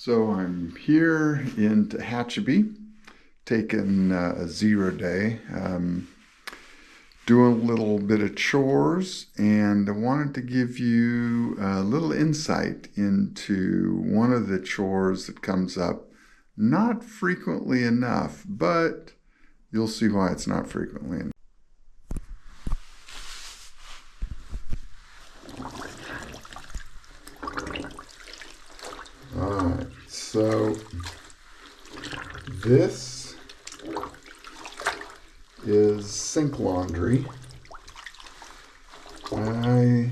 So I'm here in Tehachapi, taking a 0 day, doing a little bit of chores, and I wanted to give you a little insight into one of the chores that comes up not frequently enough, but you'll see why it's not frequently enough. Alright, so this is sink laundry. I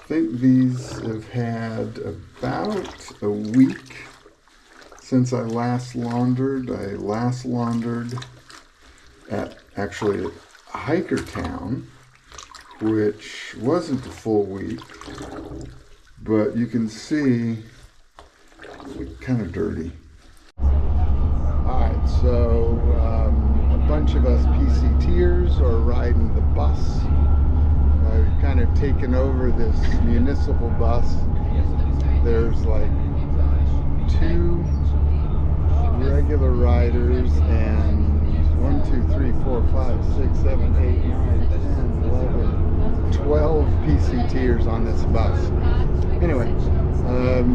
think these have had about a week since I last laundered. I last laundered at actually Hikertown, which wasn't a full week, but you can see it's kind of dirty. Alright, so a bunch of us PCTers are riding the bus. We've kind of taken over this municipal bus. There's like 2 regular riders and 1, 2, 3, 4, 5, 6, 7, 8, 9, 10, 11, 12 PCTers on this bus. Anyway,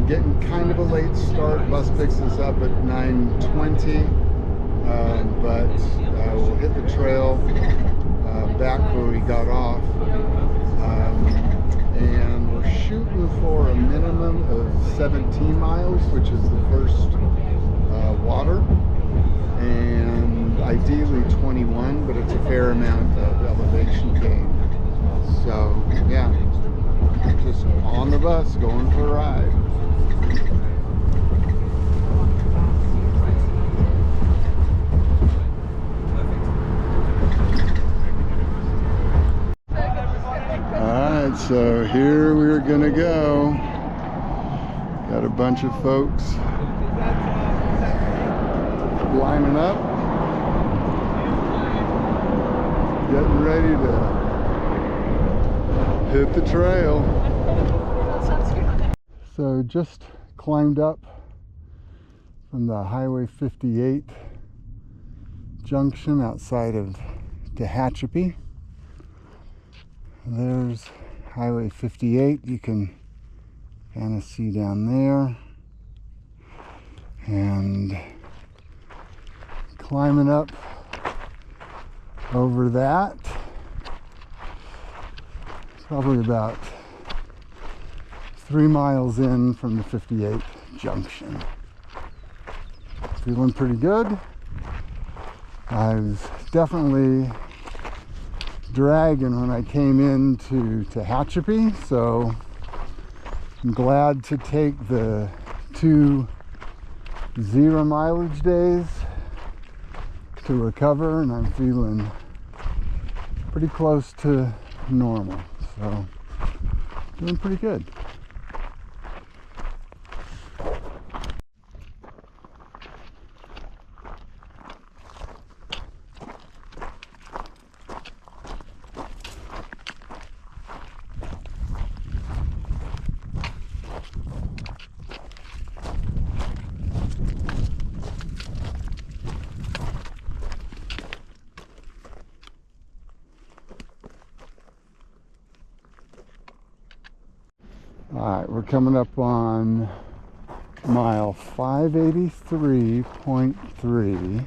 getting kind of a late start. Bus picks us up at 9:20, but we'll hit the trail back where we got off, and we're shooting for a minimum of 17 miles, which is the first water, and ideally 21, but it's a fair amount of elevation gain. So yeah, just on the bus going for a ride. Alright, so here we're gonna go. Got a bunch of folks lining up, getting ready to hit the trail. So just climbed up from the Highway 58 junction outside of Tehachapi. There's Highway 58, you can kind of see down there, and climbing up over that, probably about 3 miles in from the 58 junction. Feeling pretty good. I was definitely dragging when I came into Tehachapi, so I'm glad to take the 2 0 mileage days to recover, and I'm feeling pretty close to normal, so doing pretty good. Alright, we're coming up on mile 583.3,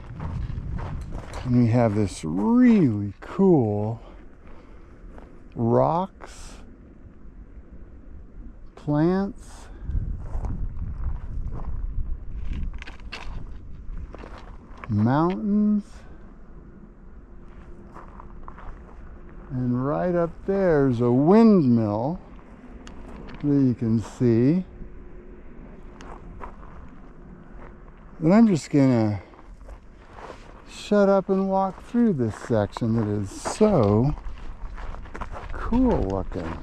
and we have this really cool rocks, plants, mountains, and right up there's a windmill that you can see. And I'm just gonna shut up and walk through this section that is so cool looking.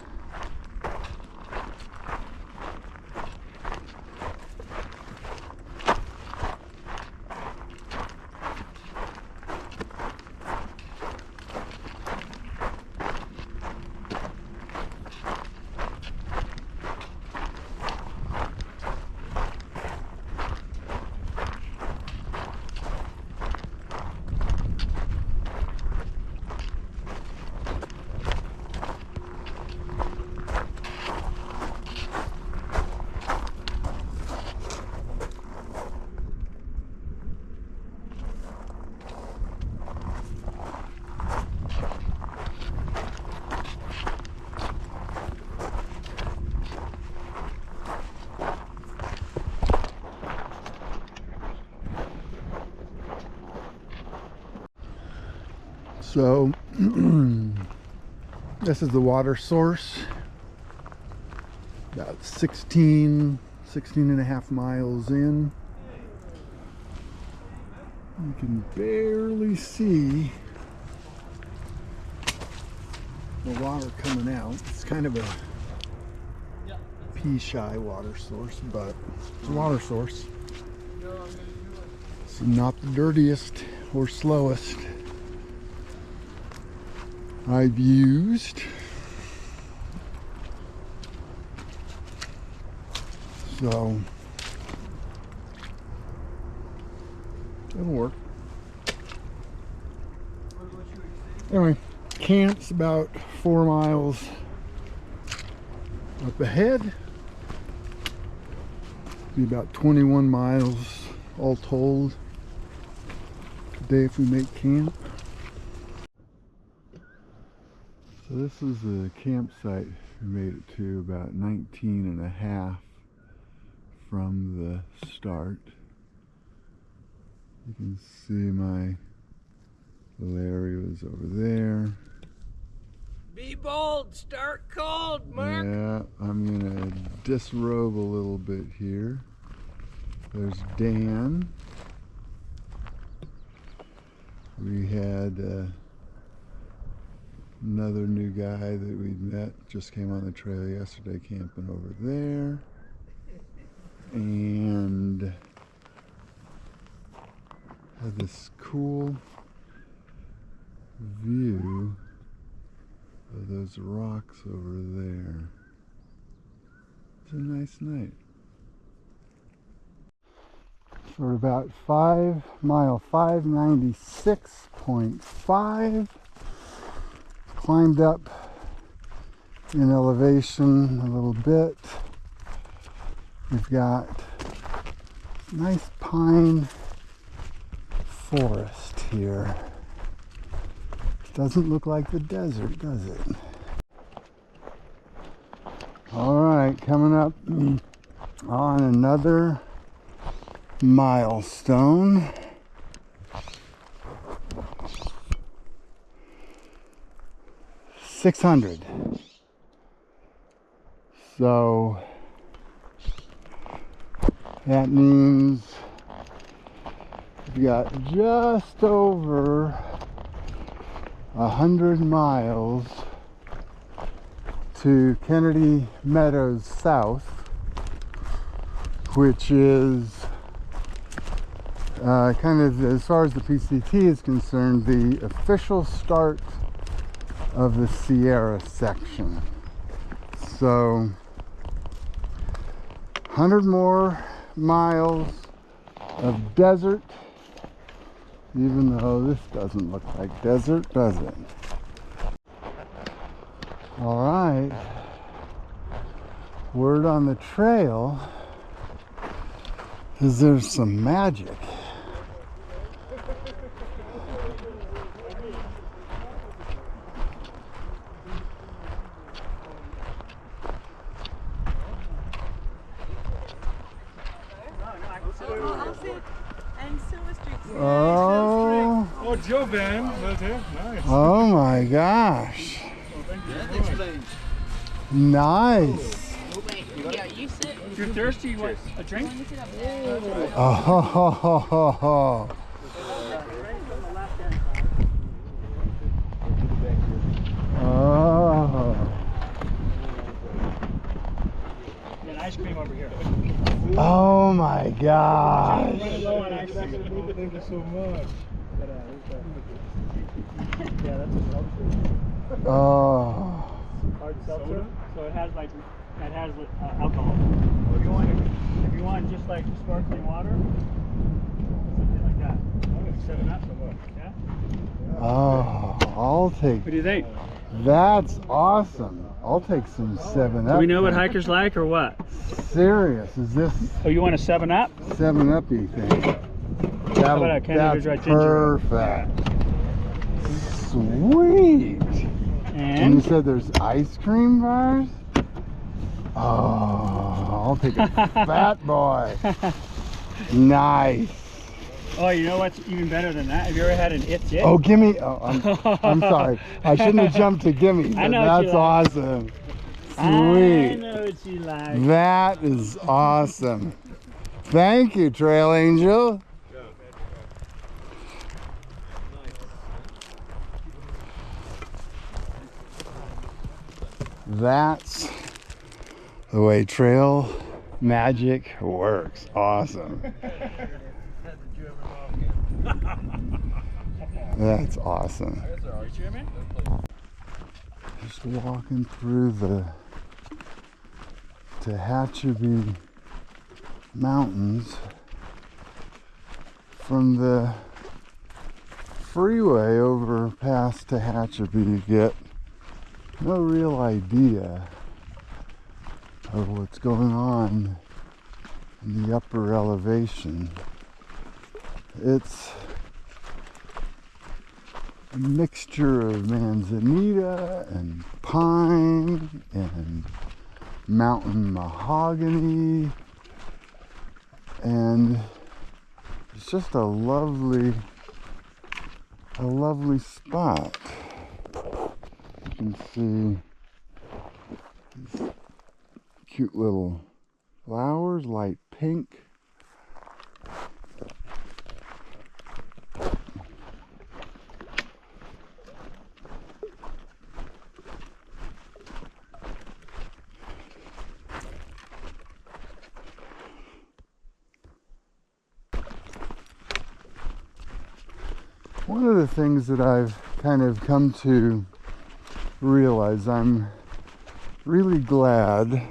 So this is the water source, about 16 and a half miles in. You can barely see the water coming out. It's kind of a pea-shy water source, but it's a water source. It's not the dirtiest or slowest I've used. So it'll work. Anyway, camp's about 4 miles up ahead. Be about 21 miles all told today if we make camp. So this is the campsite we made it to, about 19 and a half from the start. You can see my little area was over there. Be bold, start cold, Marc. Yeah, I'm gonna disrobe a little bit here. There's Dan. We had another new guy that we'd met, just came on the trail yesterday, camping over there. And had this cool view of those rocks over there. It's a nice night. So we're about 596.5. Climbed up in elevation a little bit. We've got nice pine forest here. Doesn't look like the desert, does it? All right, coming up on another milestone. $600. So that means we got just over 100 miles to Kennedy Meadows South, which is kind of, as far as the PCT is concerned, the official start of the Sierra section. So 100 more miles of desert, even though this doesn't look like desert, does it? All right, word on the trail is there's some magic. Oh, Joe Van was here. Nice. Oh my gosh. Nice. Yeah, you sit. If you're thirsty, you want a drink? Oh, ho, ho, ho, ho, ho. Oh. And ice cream over here. Oh my gosh. Thank you so much. Yeah, that's a seltzer. Oh. Hard seltzer. So it has like alcohol. If you want just like sparkling water, something like that. 7 Up or what? Yeah. Oh, I'll take. What do you think? That's awesome. I'll take some 7 Up. Do we know what hikers like or what? Serious? Is this Oh, you want a 7 Up? 7 Up-y thing? How about a Canada Dry Ginger? Perfect. Sweet. And you And said there's ice cream bars? Oh, I'll take a fat boy. Nice. Oh, you know what's even better than that? Have you ever had an It's It? Oh, gimme. Oh, I'm sorry. I shouldn't have jumped to gimme. I But know what you that's like. awesome. I Sweet. know what you like. That is awesome. Thank you, Trail Angel. That's the way trail magic works. Awesome. That's awesome. Just walking through the Tehachapi mountains from the freeway over past Tehachapi. You get no real idea of what's going on in the upper elevation. It's a mixture of manzanita and pine and mountain mahogany, and it's just a lovely spot. You can see these cute little flowers, light pink. One of the things that I've kind of come to realize, I'm really glad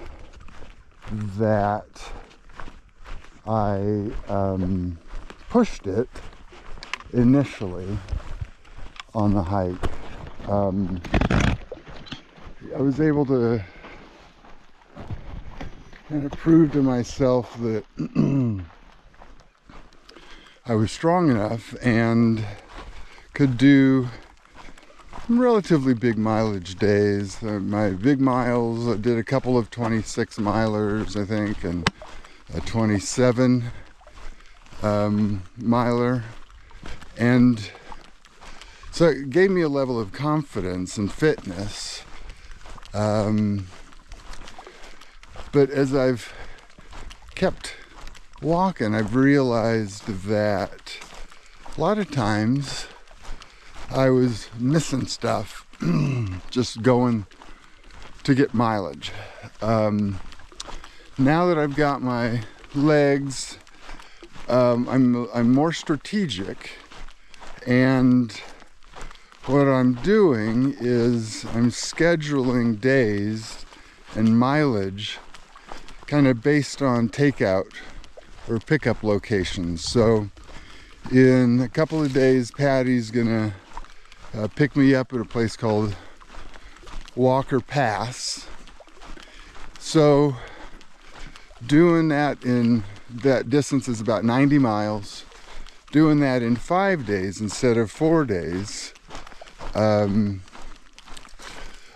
that I pushed it initially on the hike. I was able to kind of prove to myself that I was strong enough and could do relatively big mileage days. My big miles, I did a couple of 26 milers, I think, and a 27 miler. And so it gave me a level of confidence and fitness. But as I've kept walking, I've realized that a lot of times I was missing stuff just going to get mileage. Now that I've got my legs, I'm more strategic, and what I'm doing is I'm scheduling days and mileage kind of based on takeout or pickup locations. So in a couple of days, Patty's gonna pick me up at a place called Walker Pass. So doing that in that distance is about 90 miles. Doing that in 5 days instead of 4 days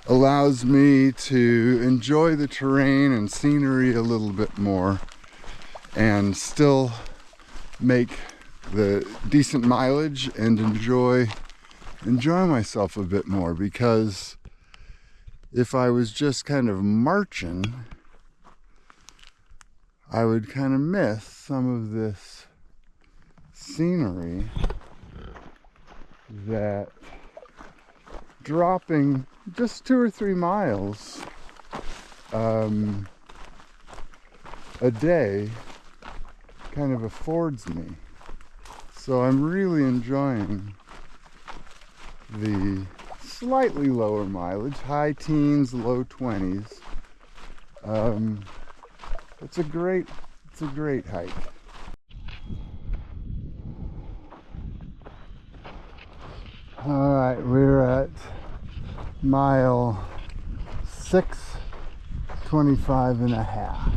allows me to enjoy the terrain and scenery a little bit more and still make the decent mileage and enjoy myself a bit more, because if I was just kind of marching, I would kind of miss some of this scenery that dropping just 2 or 3 miles a day kind of affords me. So I'm really enjoying the slightly lower mileage, high teens, low 20s. It's a great hike. All right, we're at mile 6:25 and a half.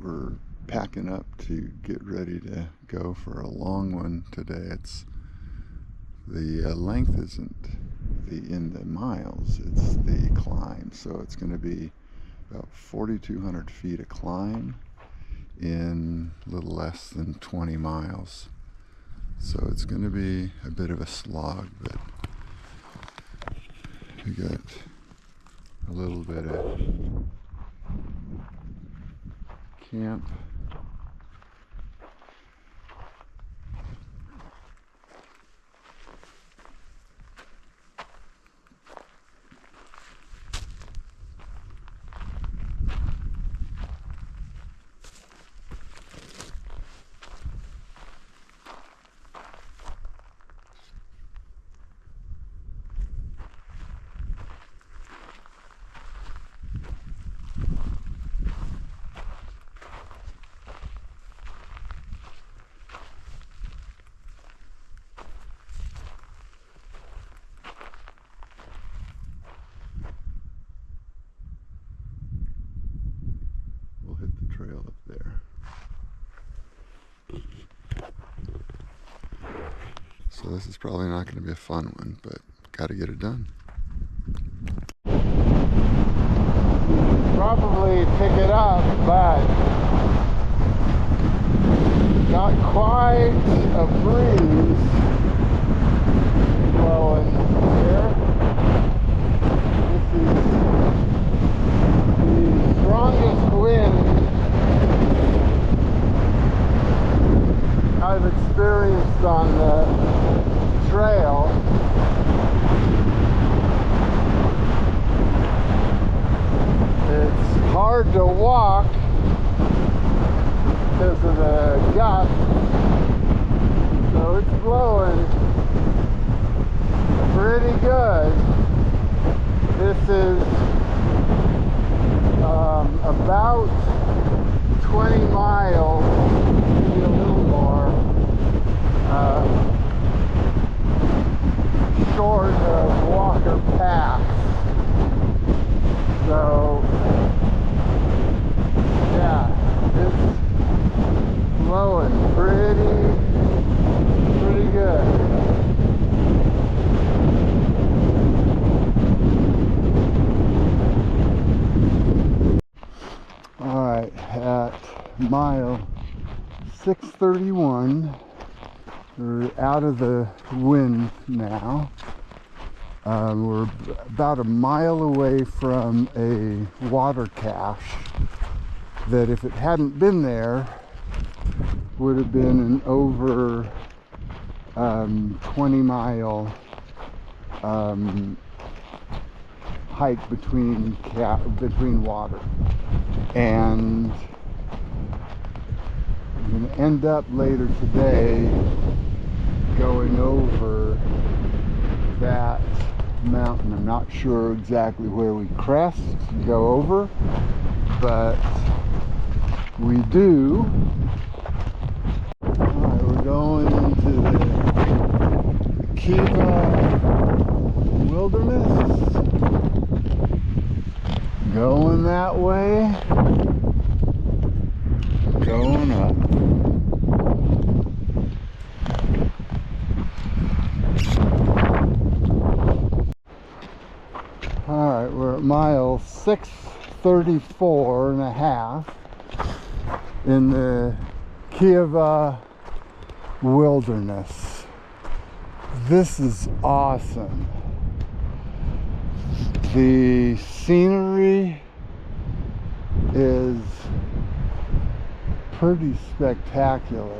we're packing up to get ready to go for a long one today. It's the length isn't in the miles, it's the climb. So it's going to be about 4,200 feet of climb in a little less than 20 miles. So it's going to be a bit of a slog, but we got a little bit of camp. Hit the trail up there. So this is probably not going to be a fun one, but got to get it done. Probably pick it up, but not quite a breeze blowing here. This is the strongest wind I've experienced on the trail. It's hard to walk because of the gust, so it's blowing pretty good. This is about 20 miles, maybe a little more, short of Walker Pass. So, yeah, it's blowing pretty good. Alright, at mile 631, we're out of the wind now. We're about a mile away from a water cache that, if it hadn't been there, would have been an over 20-mile hike between water. And I'm going to end up later today going over that mountain. I'm not sure exactly where we crest and go over, but we do. Alright, we're going into the Kiavah Wilderness. Going that way. Going up. Alright, we're at mile 634 and a half in the Kiavah Wilderness. This is awesome. The scenery is pretty spectacular.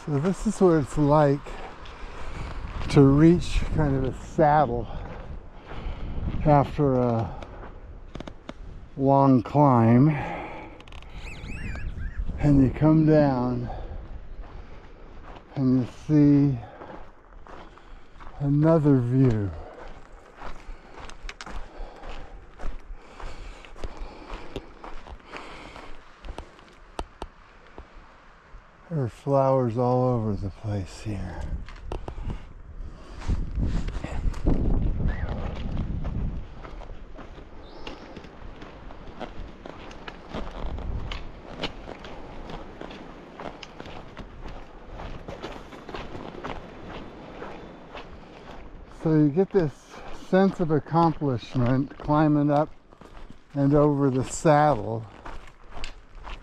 So this is what it's like to reach kind of a saddle after a long climb, and you come down and you see another view. There are flowers all over the place here. So you get this sense of accomplishment climbing up and over the saddle,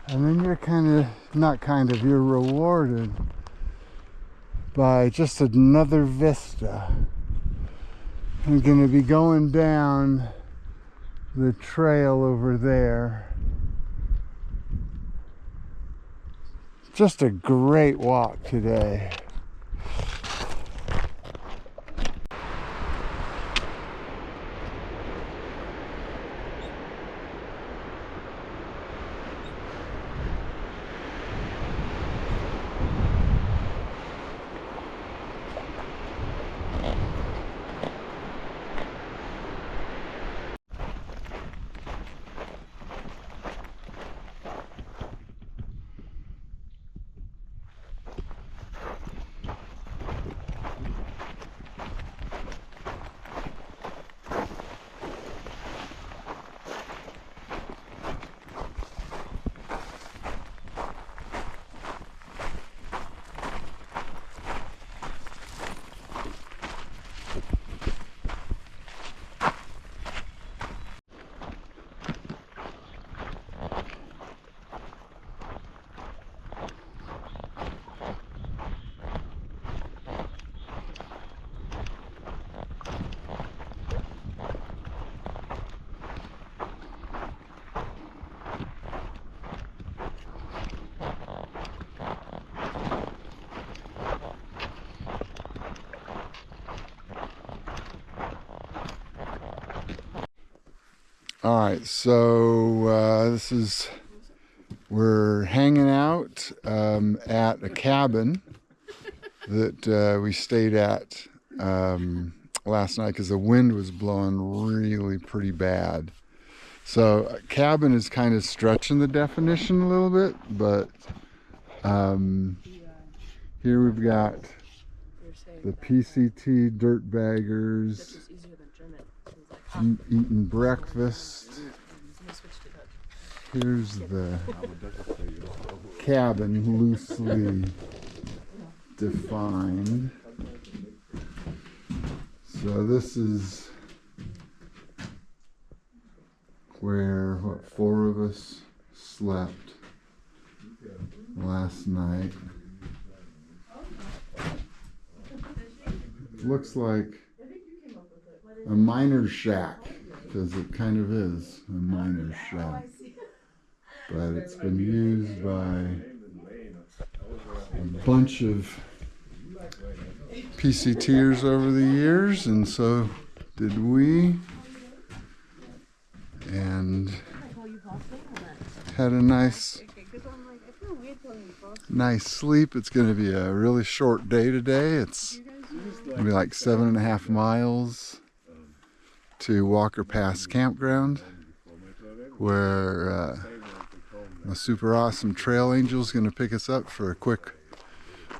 and then you're you're rewarded by just another vista. I'm going to be going down the trail over there. Just a great walk today. All right, so we're hanging out at a cabin that we stayed at last night because the wind was blowing really pretty bad. So a cabin is kind of stretching the definition a little bit, but here we've got the PCT dirtbaggers eating breakfast. Here's the cabin loosely defined. So this is where, four of us slept last night. It looks like a miner's shack, because it kind of is a miner's shack. But it's been used by a bunch of PCTers over the years, and so did we. And had a nice sleep. It's going to be a really short day today. It's going to be like 7.5 miles to Walker Pass Campground, where a super awesome trail angel is going to pick us up for a quick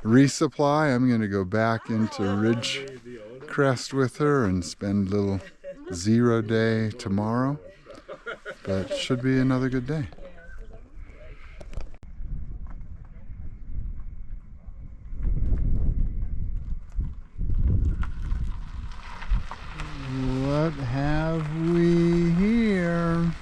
resupply. I'm going to go back into Ridgecrest with her and spend a little 0 day tomorrow, but should be another good day. What have we here?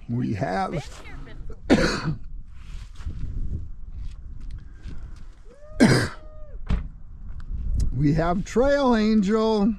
We have We have Trail Angel.